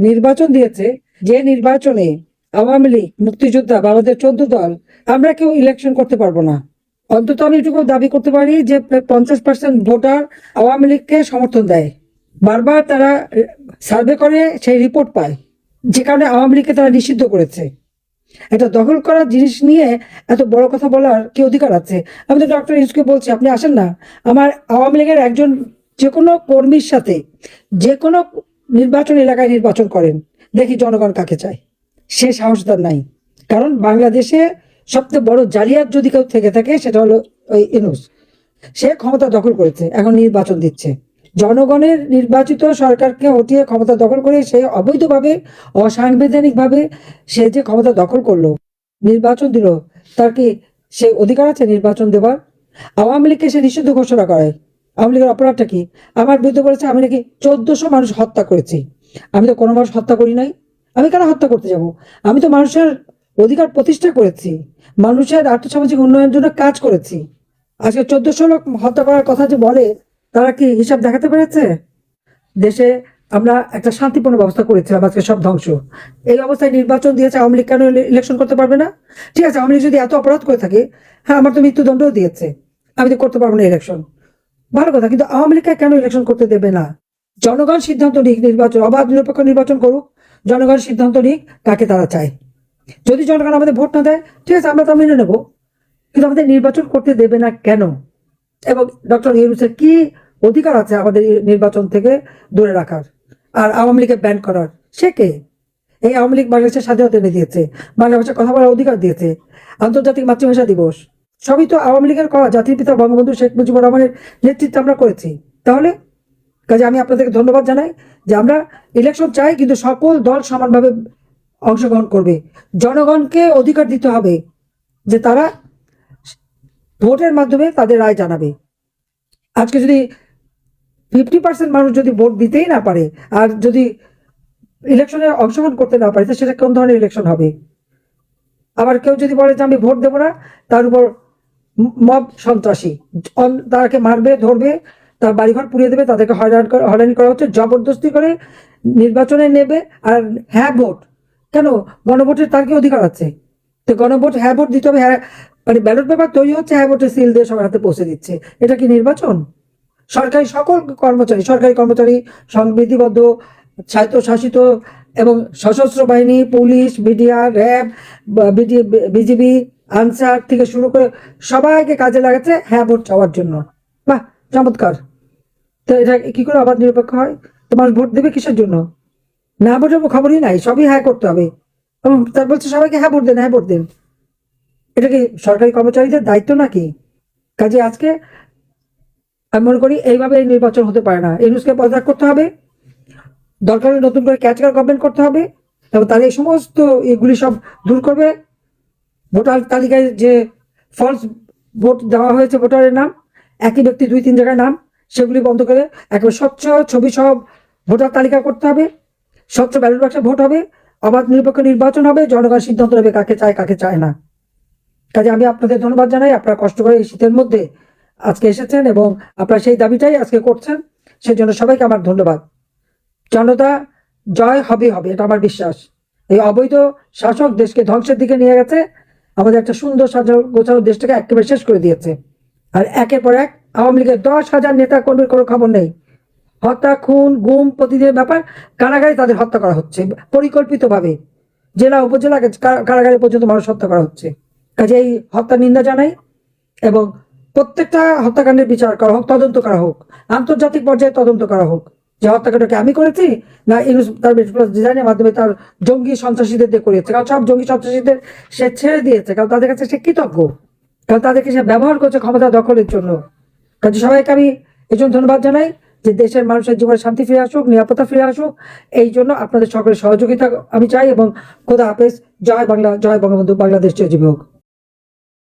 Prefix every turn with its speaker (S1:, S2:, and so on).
S1: নির্বাচন দিয়েছে, যে নির্বাচনে আওয়ামী লীগ, মুক্তিযোদ্ধা বা আমাদের 14 দল আমরা কেউ ইলেকশন করতে পারবো না। অন্তত আমি এটুকু দাবি করতে পারি যে 50% ভোটার আওয়ামী লীগকে সমর্থন দেয়। বারবার তারা সার্ভে করে সেই রিপোর্ট পায়, যে কারণে আওয়ামী লীগকে তারা নিষিদ্ধ করেছে। এটা দখল করার জিনিস নিয়ে এত বড় কথা বলার কি অধিকার আছে? আমি তো ডক্টর ইউনুসকে বলছি, আপনি আসেন না আমার আওয়ামী লীগের একজন যে কোনো কর্মীর সাথে যে কোনো নির্বাচন এলাকায় নির্বাচন করেন, দেখি জনগণ কাকে চায়। সে সাহস তার নাই। কারণ বাংলাদেশে সবচেয়ে বড় জালিয়াত যদি কেউ থেকে থাকে সেটা হলো ওই ইউনুস। সে ক্ষমতা দখল করেছে, এখন নির্বাচন দিচ্ছে। জনগণের নির্বাচিত সরকারকে হটিয়ে ক্ষমতা দখল করে সে অবৈধভাবে, অসাংবিধানিকভাবে সে যে ক্ষমতা দখল করলো, নির্বাচন দিল, তার কি সে অধিকার আছে নির্বাচন দেবার? আওয়ামী লীগকে সে নিষিদ্ধ ঘোষণা করে। আওয়ামী লীগের অপরাধটা কি? আমার বিরুদ্ধে বলেছে আমি নাকি 1400 মানুষ হত্যা করেছি। আমি তো কোনো মানুষ হত্যা করি নাই। আমি কেন হত্যা করতে যাব? আমি তো মানুষের অধিকার প্রতিষ্ঠা করেছি, মানুষের আর্থসামাজিক উন্নয়নের জন্য কাজ করেছি। আজকে 1400 লোক হত্যা করার কথা যে বলে, তারা কি হিসাব দেখাতে পেরেছে? দেশে আমরা একটা শান্তিপূর্ণ ব্যবস্থা করেছিলাম, আজকে সব ধ্বংস। এই অবস্থায় নির্বাচন দিয়েছে, আওয়ামী লীগ কেন ইলেকশন করতে পারবে না? ঠিক আছে, আওয়ামী লীগ যদি এত অপরাধ করে থাকে, হ্যাঁ আমার তো মৃত্যুদণ্ডও দিয়েছে, আমি তো করতে পারবো না ইলেকশন, ভালো কথা, কিন্তু আওয়ামী লীগকে কেন ইলেকশন করতে দেবে না? জনগণ সিদ্ধান্ত নিক, নির্বাচন অবাধ নিরপেক্ষ নির্বাচন করুক, জনগণ সিদ্ধান্ত নিক কাকে তারা চায়। যদি জনগণ আমাদের ভোট না দেয়, ঠিক আছে আমরা তা মেনে নেবো, কিন্তু আমাদের নির্বাচন করতে দেবে না কেন? এবং ডক্টর ইউনূসের কি অধিকার আছে আমাদের নির্বাচন থেকে দূরে রাখার আর আওয়ামী লীগকে ব্যান করার? সে কে? এই আওয়ামী লীগ বাংলাদেশের স্বাধীনতা এনে দিয়েছে, বাংলা ভাষায় কথা বলার অধিকার দিয়েছে, আন্তর্জাতিক মাতৃভাষা দিবস, সবই তো আওয়ামী লীগের করা। জাতির পিতা বঙ্গবন্ধু শেখ মুজিবুর রহমানের নেতৃত্বে আমরা করেছি। তাহলে কাজে আমি আপনাদেরকে ধন্যবাদ জানাই যে আমরা ইলেকশন চাই, কিন্তু সকল দল সমানভাবে অংশগ্রহণ করবে। জনগণকে অধিকার দিতে হবে যে তারা ভোটের মাধ্যমে তাদের রায় জানাবে। আজকে যদি 50% মানুষ যদি ভোট দিতেই না পারে, আর যদি ইলেকশনে অংশগ্রহণ করতে না পারে, তো সেটা কোন ধরনের ইলেকশন হবে? আবার কেউ যদি বলে যে আমি ভোট দেবো না, তার উপর মব সন্ত্রাসী, তাকে মারবে, ধরবে, তার বাড়িঘর পুড়িয়ে দেবে, তাদেরকে হয়রানি করা হচ্ছে, জবরদস্তি করে নির্বাচনে নেবে। আর হ্যাঁ ভোট কেন? গণভোটের তার কি অধিকার আছে? তো গণভোট, হ্যাঁ ভোট দিতে হবে, হ্যাঁ মানে ব্যালট পেপার তৈরি হচ্ছে, হ্যাঁ ভোটের সিল দিয়ে সবার হাতে পৌঁছে দিচ্ছে। এটা কি নির্বাচন? সরকারি সকল কর্মচারী, সরকারি কর্মচারী, সংবিধিবদ্ধ, স্বায়ত্তশাসিত এবং সশস্ত্র বাহিনী, police, media, RAB, BGB, answer থেকে শুরু করে সবাইকে কাজে লাগাচ্ছে হ্যাঁ ভোট চাওয়ার জন্য। বাহ, চমৎকার! তো এটা কি করে অবাধ নিরপেক্ষ হয়? তোমার ভোট দেবে কিসের জন্য? না ভোটের খবরই নাই, সবই হ্যাঁ করতে হবে। এবং তার বলছে সবাইকে হ্যাঁ ভোট দেন, হ্যাঁ ভোট দেন। এটা কি সরকারি কর্মচারীদের দায়িত্ব নাকি? কাজে আজকে আমি মনে করি এইভাবে এই নির্বাচন হতে পারে না। ইউনূসকে পদত্যাগ করতে হবে, দরকার হলে নতুন করে ক্যাচকার গভর্নমেন্ট করতে হবে, এবং তার এই সমস্ত এগুলি সব দূর করবে। ভোটার তালিকায় যে ফলস ভোট দেওয়া হয়েছে, ভোটারের নাম একই ব্যক্তি 2-3 জায়গায় নাম, সেগুলি বন্ধ করে একেবারে স্বচ্ছ ছবি সব ভোটার তালিকা করতে হবে, স্বচ্ছ ব্যালট বাক্সে ভোট হবে, অবাধ নিরপেক্ষ নির্বাচন হবে, জনগণ সিদ্ধান্ত নেবে কাকে চায় কাকে চায় না। কাজে আমি আপনাদের ধন্যবাদ জানাই, আপনারা কষ্ট করে এই শীতের মধ্যে আজকে এসেছেন এবং আপনারা সেই দাবিটাই আজকে করছেন, সেজন্য সবাইকে আমার ধন্যবাদ। জনতা জয় হবে হবে, এটা আমার বিশ্বাস। এই অবৈধ শাসক দেশকে ধ্বংসের দিকে নিয়ে গেছে, আমাদের একটা সুন্দর গোছানো দেশটাকে একেবারে শেষ করে দিয়েছে। আর একের পর এক আওয়ামী লীগের 10,000 নেতা কর্মীর কোনো খবর নেই। হত্যা, খুন, গুম প্রতিদিনের ব্যাপার, কারাগারে তাদের হত্যা করা হচ্ছে পরিকল্পিতভাবে, জেলা উপজেলা কারাগারে পর্যন্ত মানুষ হত্যা করা হচ্ছে। কাজে এই হত্যা নিন্দা জানাই, এবং প্রত্যেকটা হত্যাকাণ্ডের বিচার করা হোক, তদন্ত করা হোক, আন্তর্জাতিক পর্যায়ে তদন্ত করা হোক যে হত্যাকাণ্ডকে আমি করেছি না ইউনূস তার ডিজাইনের মাধ্যমে তার জঙ্গি সন্ত্রাসীদের দিয়ে করিয়েছে। কারণ সব জঙ্গি সন্ত্রাসীদের সে ছেড়ে দিয়েছে, কারণ তাদের কাছে সে কৃতজ্ঞ, কারণ তাদেরকে সে ব্যবহার করছে ক্ষমতা দখলের জন্য। কাজে সবাইকে আমি এই জন্য ধন্যবাদ জানাই যে দেশের মানুষের জীবনে শান্তি ফিরে আসুক, নিরাপত্তা ফিরে আসুক, এই জন্য আপনাদের সকলের সহযোগিতা আমি চাই। এবং খোদা হাফেজ, জয় বাংলা, জয় বঙ্গবন্ধু, বাংলাদেশ চিরজীবী হোক।